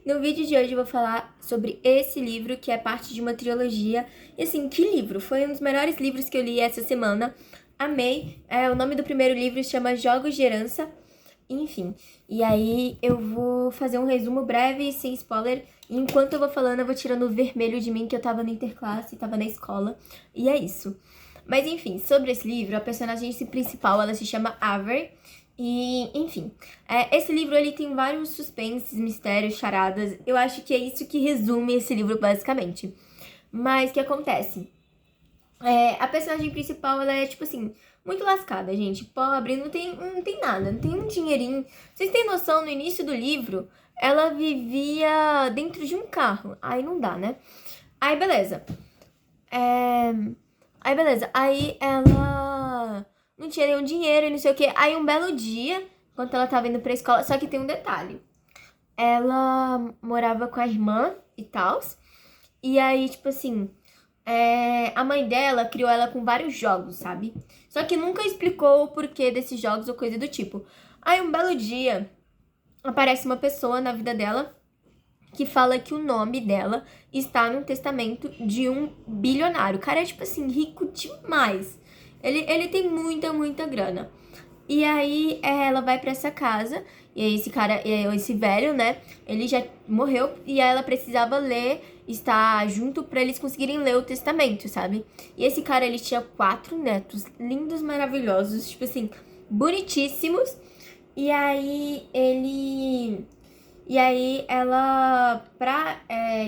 No vídeo de hoje eu vou falar sobre esse livro, que é parte de uma trilogia. E assim, que livro? Foi um dos melhores livros que eu li essa semana. Amei. O nome do primeiro livro chama Jogos de Herança. Enfim, e aí eu vou fazer um resumo breve, sem spoiler. E enquanto eu vou falando, eu vou tirando o vermelho de mim, que eu tava na interclasse, tava na escola. E é isso. Mas enfim, sobre esse livro, a personagem principal, ela se chama Avery. E, enfim, esse livro, ele tem vários suspenses, mistérios, charadas. Eu acho que é isso que resume esse livro, basicamente. Mas o que acontece? A personagem principal, ela é, tipo assim, muito lascada, gente. Pobre, não tem nada, não tem um dinheirinho. Vocês têm noção, no início do livro, ela vivia dentro de um carro. Aí não dá, né? Aí, beleza. Aí ela não tinha nenhum dinheiro e não sei o quê. Aí um belo dia, enquanto ela tava indo pra escola, só que tem um detalhe. Ela morava com a irmã e tal. E aí, tipo assim, a mãe dela criou ela com vários jogos, sabe? Só que nunca explicou o porquê desses jogos ou coisa do tipo. Aí um belo dia, aparece uma pessoa na vida dela que fala que o nome dela está no testamento de um bilionário. O cara é, tipo assim, rico demais. Ele tem muita grana. E aí ela vai pra essa casa, e aí esse cara, esse velho, né, ele já morreu, e aí ela precisava ler, estar junto pra eles conseguirem ler o testamento, sabe? E esse cara, ele tinha 4 netos, lindos, maravilhosos, tipo assim, bonitíssimos. E aí ela,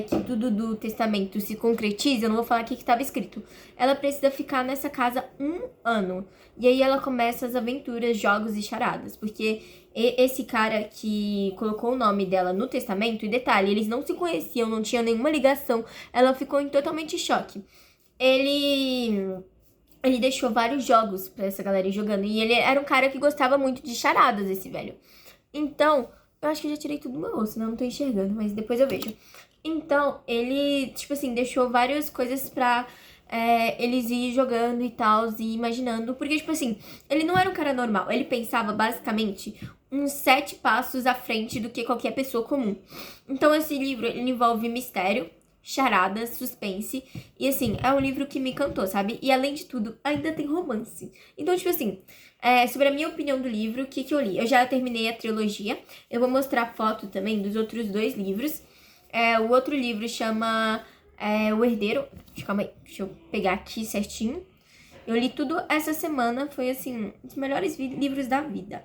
que tudo do testamento se concretize, eu não vou falar o que estava escrito, ela precisa ficar nessa casa 1 ano. E aí ela começa as aventuras, jogos e charadas, porque esse cara que colocou o nome dela no testamento, e detalhe, eles não se conheciam, não tinha nenhuma ligação, ela ficou em totalmente choque. Ele deixou vários jogos pra essa galera ir jogando, e ele era um cara que gostava muito de charadas, esse velho. Então, eu acho que eu já tirei tudo do meu rosto, né? Eu não tô enxergando, mas depois eu vejo. Então, ele, tipo assim, deixou várias coisas pra eles ir jogando e tal, e imaginando. Porque, tipo assim, ele não era um cara normal. Ele pensava, basicamente, uns 7 passos à frente do que qualquer pessoa comum. Então, esse livro, ele envolve mistério, charadas, suspense. E, assim, é um livro que me encantou, sabe? E, além de tudo, ainda tem romance. Então, tipo assim... sobre a minha opinião do livro, o que eu li? Eu já terminei a trilogia. Eu vou mostrar foto também dos outros 2 livros. O outro livro chama O Herdeiro. Calma aí, deixa eu pegar aqui certinho. Eu li tudo essa semana. Foi, assim, um dos melhores livros da vida.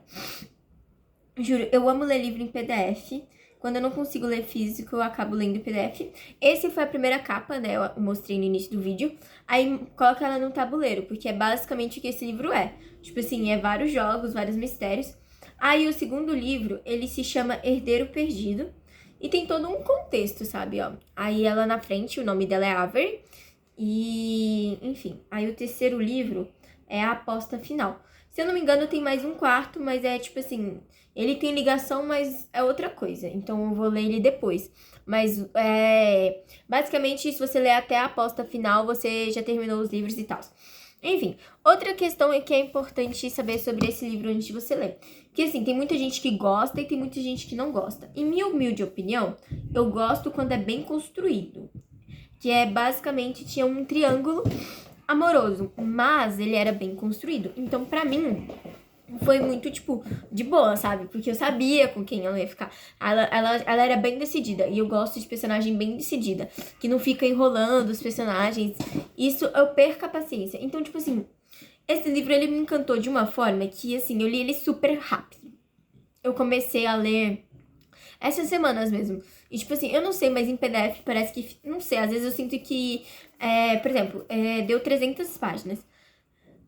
Juro, eu amo ler livro em PDF. Quando eu não consigo ler físico, eu acabo lendo em PDF. Esse foi a primeira capa, né? Eu mostrei no início do vídeo. Aí, coloca ela no tabuleiro, porque é basicamente o que esse livro é. Tipo assim, vários jogos, vários mistérios. Aí, o segundo livro, ele se chama Herdeiro Perdido. E tem todo um contexto, sabe, ó. Aí, ela na frente, o nome dela é Avery. E, enfim. Aí, o terceiro livro é A Aposta Final. Se eu não me engano, tem mais um quarto, mas é tipo assim... Ele tem ligação, mas é outra coisa. Então, eu vou ler ele depois. Mas, basicamente, se você ler até a aposta final, você já terminou os livros e tal. Enfim, outra questão é que é importante saber sobre esse livro antes de você ler. Porque, assim, tem muita gente que gosta e tem muita gente que não gosta. Em minha humilde opinião, eu gosto quando é bem construído. Que basicamente, tinha um triângulo amoroso, mas ele era bem construído. Então, pra mim... foi muito, tipo, de boa, sabe? Porque eu sabia com quem ela ia ficar. Ela era bem decidida. E eu gosto de personagem bem decidida. Que não fica enrolando os personagens. Isso eu perco a paciência. Então, tipo assim, esse livro, ele me encantou de uma forma que, assim, eu li ele super rápido. Eu comecei a ler essas semanas mesmo. E, tipo assim, eu não sei, mas em PDF parece que... não sei, às vezes eu sinto que... por exemplo, deu 300 páginas.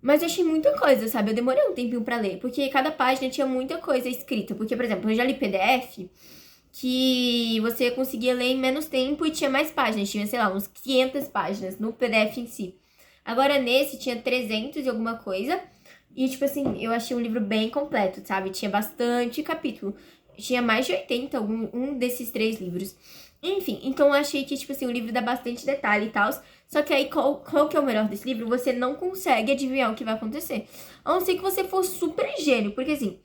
Mas eu achei muita coisa, sabe? Eu demorei um tempinho pra ler, porque cada página tinha muita coisa escrita. Porque, por exemplo, eu já li PDF que você conseguia ler em menos tempo e tinha mais páginas. Tinha, sei lá, uns 500 páginas no PDF em si. Agora, nesse, tinha 300 e alguma coisa. E, tipo assim, eu achei um livro bem completo, sabe? Tinha bastante capítulo. Tinha mais de 80, um desses 3 livros. Enfim, então eu achei que, tipo assim, o livro dá bastante detalhe e tal. Só que aí, qual que é o melhor desse livro? Você não consegue adivinhar o que vai acontecer. A não ser que você for super gênio. Porque, assim,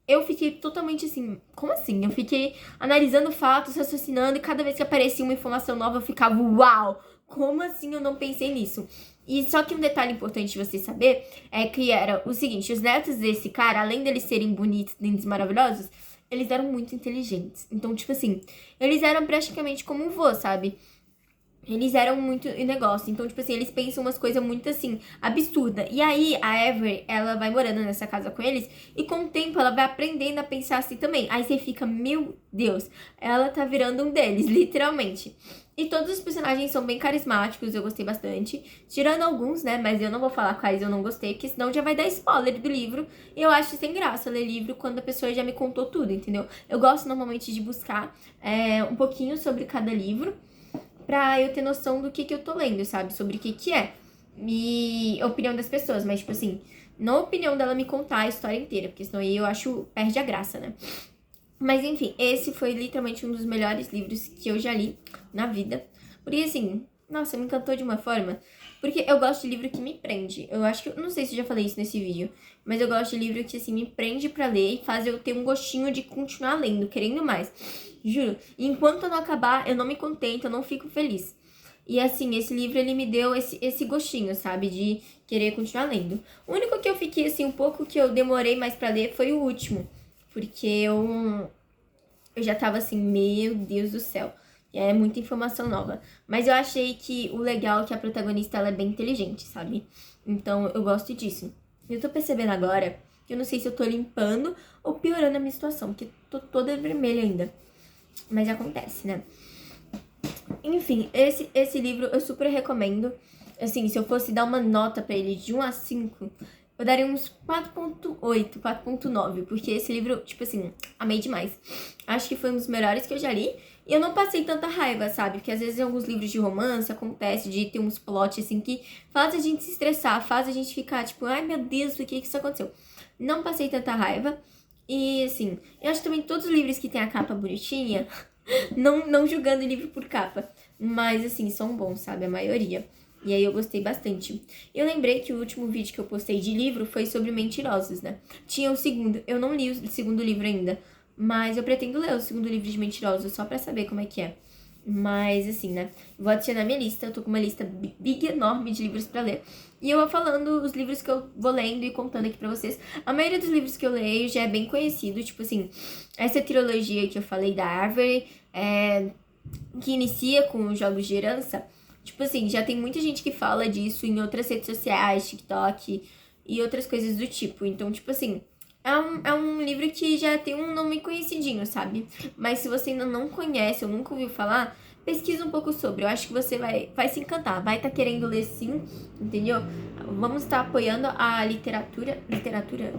eu fiquei totalmente assim, como assim? Eu fiquei analisando fatos, raciocinando, e cada vez que aparecia uma informação nova eu ficava, uau! Como assim eu não pensei nisso? E só que um detalhe importante de você saber é que era o seguinte, os netos desse cara, além deles serem bonitos, lindos, maravilhosos, eles eram muito inteligentes. Então, tipo assim, eles eram praticamente como um vô, sabe? Eles eram muito em negócio. Então, tipo assim, eles pensam umas coisas muito assim, absurdas. E aí, a Avery, ela vai morando nessa casa com eles. E com o tempo, ela vai aprendendo a pensar assim também. Aí você fica, meu Deus, ela tá virando um deles, literalmente. E todos os personagens são bem carismáticos, eu gostei bastante. Tirando alguns, né? Mas eu não vou falar quais eu não gostei, porque senão já vai dar spoiler do livro. E eu acho sem graça ler livro quando a pessoa já me contou tudo, entendeu? Eu gosto normalmente de buscar um pouquinho sobre cada livro, pra eu ter noção do que eu tô lendo, sabe? Sobre o que é. E a opinião das pessoas, mas, tipo assim, não a opinião dela me contar a história inteira, porque senão aí eu acho, perde a graça, né? Mas, enfim, esse foi literalmente um dos melhores livros que eu já li na vida. Porque, assim, nossa, me encantou de uma forma. Porque eu gosto de livro que me prende. Eu acho que, não sei se eu já falei isso nesse vídeo, mas eu gosto de livro que, assim, me prende pra ler e faz eu ter um gostinho de continuar lendo, querendo mais. Juro. E enquanto eu não acabar, eu não me contento, eu não fico feliz. E assim, esse livro, ele me deu esse gostinho, sabe? De querer continuar lendo. O único que eu fiquei, assim, um pouco que eu demorei mais pra ler foi o último. Porque eu já tava assim, meu Deus do céu. É muita informação nova. Mas eu achei que o legal é que a protagonista, ela é bem inteligente, sabe? Então, eu gosto disso. Eu tô percebendo agora que eu não sei se eu tô limpando ou piorando a minha situação, porque tô toda vermelha ainda. Mas acontece, né? Enfim, esse livro eu super recomendo. Assim, se eu fosse dar uma nota pra ele de 1 a 5, eu daria uns 4.8, 4.9, porque esse livro, tipo assim, amei demais. Acho que foi um dos melhores que eu já li. E eu não passei tanta raiva, sabe? Porque às vezes em alguns livros de romance acontece de ter uns plot assim que faz a gente se estressar, faz a gente ficar tipo, ai meu Deus, por que isso aconteceu? Não passei tanta raiva. E assim, eu acho também que todos os livros que tem a capa bonitinha, não julgando o livro por capa, mas assim, são bons, sabe? A maioria. E aí eu gostei bastante. Eu lembrei que o último vídeo que eu postei de livro foi sobre Mentirosos, né? Tinha o segundo, eu não li o segundo livro ainda, mas eu pretendo ler o segundo livro de Mentirosos só pra saber como é que é. Mas assim, né? Vou adicionar minha lista, eu tô com uma lista big, enorme de livros pra ler. E eu vou falando os livros que eu vou lendo e contando aqui pra vocês. A maioria dos livros que eu leio já é bem conhecido, tipo assim, essa trilogia que eu falei da Avery, que inicia com os Jogos de Herança. Tipo assim, já tem muita gente que fala disso em outras redes sociais, TikTok e outras coisas do tipo. Então, tipo assim, é um livro que já tem um nome conhecidinho, sabe? Mas se você ainda não conhece ou nunca ouviu falar, pesquisa um pouco sobre. Eu acho que você vai se encantar. Vai estar querendo ler sim, entendeu? Vamos estar apoiando a literatura. Literatura?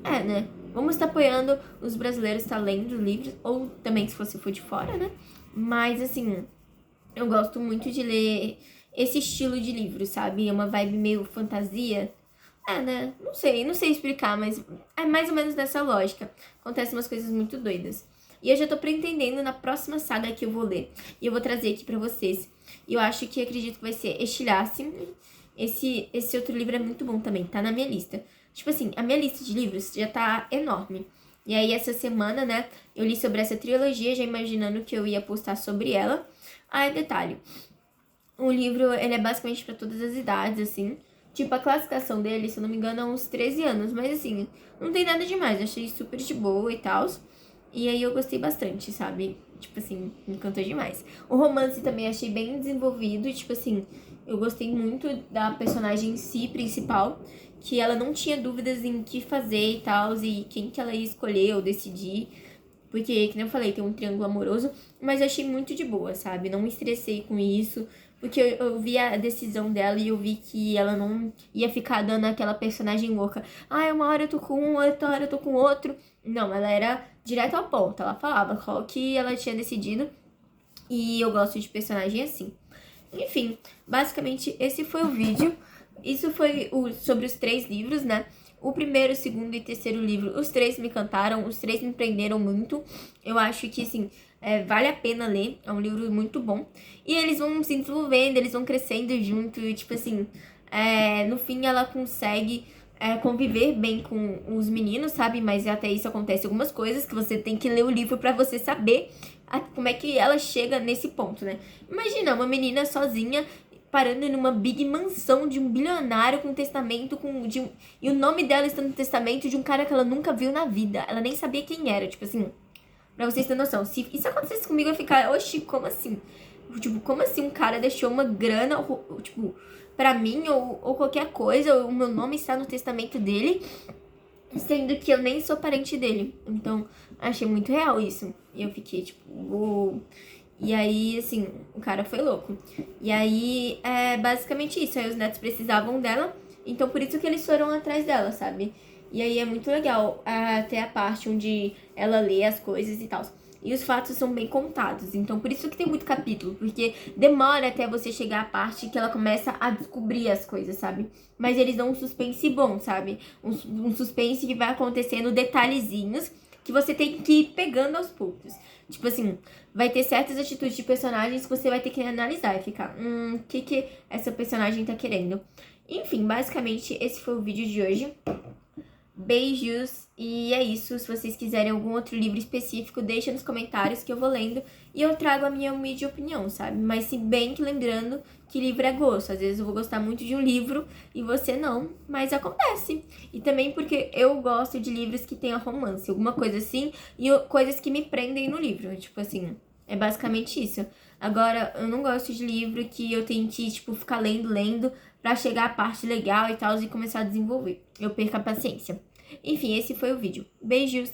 É, né? Vamos estar apoiando os brasileiros estar lendo livros, ou também se você for de fora, né? Mas assim, eu gosto muito de ler esse estilo de livro, sabe? É uma vibe meio fantasia. É, né? Não sei explicar, mas é mais ou menos nessa lógica. Acontecem umas coisas muito doidas. E eu já tô pretendendo na próxima saga que eu vou ler. E eu vou trazer aqui pra vocês. E eu acho que acredito que vai ser Estilhasse. Esse outro livro é muito bom também, tá na minha lista. Tipo assim, a minha lista de livros já tá enorme. E aí, essa semana, né, eu li sobre essa trilogia, já imaginando que eu ia postar sobre ela. Ah, detalhe. O livro, ele é basicamente pra todas as idades, assim. Tipo, a classificação dele, se eu não me engano, é uns 13 anos. Mas, assim, não tem nada demais. Eu achei super de boa e tal. E aí, eu gostei bastante, sabe? Tipo assim, me encantou demais. O romance também achei bem desenvolvido. Tipo assim, eu gostei muito da personagem em si, principal. Que ela não tinha dúvidas em o que fazer e tal. E quem que ela ia escolher ou decidir. Porque, que nem eu falei, tem um triângulo amoroso. Mas eu achei muito de boa, sabe? Não me estressei com isso. Porque eu vi a decisão dela e eu vi que ela não ia ficar dando aquela personagem louca. Ah, uma hora eu tô com um, outra hora eu tô com outro. Não, ela era direto ao ponto. Ela falava qual que ela tinha decidido. E eu gosto de personagem assim. Enfim, basicamente esse foi o vídeo. Isso foi sobre os 3 livros, né? O primeiro, segundo e terceiro livro, os 3 me encantaram, os 3 me prenderam muito. Eu acho que, assim, vale a pena ler, é um livro muito bom. E eles vão se desenvolvendo, eles vão crescendo junto, e, tipo assim, no fim ela consegue conviver bem com os meninos, sabe? Mas até isso acontece algumas coisas que você tem que ler o livro pra você saber como é que ela chega nesse ponto, né? Imagina uma menina sozinha parando numa big mansão de um bilionário com testamento e o nome dela está no testamento de um cara que ela nunca viu na vida. Ela nem sabia quem era, tipo assim, pra vocês terem noção. Se isso acontecesse comigo, eu ia ficar, oxi, como assim? Tipo, como assim um cara deixou uma grana, tipo, pra mim ou qualquer coisa, ou o meu nome está no testamento dele, sendo que eu nem sou parente dele. Então, achei muito real isso. E eu fiquei, tipo, uou. E aí, assim, o cara foi louco. E aí, é basicamente isso. Aí os netos precisavam dela, então por isso que eles foram atrás dela, sabe? E aí é muito legal até a parte onde ela lê as coisas e tal. E os fatos são bem contados, então por isso que tem muito capítulo, porque demora até você chegar à parte que ela começa a descobrir as coisas, sabe? Mas eles dão um suspense bom, sabe? Um suspense que vai acontecendo detalhezinhos que você tem que ir pegando aos poucos. Tipo assim, vai ter certas atitudes de personagens que você vai ter que analisar e ficar, o que essa personagem tá querendo? Enfim, basicamente esse foi o vídeo de hoje. Beijos, e é isso. Se vocês quiserem algum outro livro específico, deixa nos comentários que eu vou lendo e eu trago a minha humilde opinião, sabe? Mas se bem que lembrando que livro é gosto. Às vezes eu vou gostar muito de um livro e você não, mas acontece. E também porque eu gosto de livros que tenham romance, alguma coisa assim, e coisas que me prendem no livro. Tipo assim, é basicamente isso. Agora, eu não gosto de livro que eu tenho que, tipo, ficar lendo, pra chegar à parte legal e tal e começar a desenvolver. Eu perco a paciência. Enfim, esse foi o vídeo. Beijos!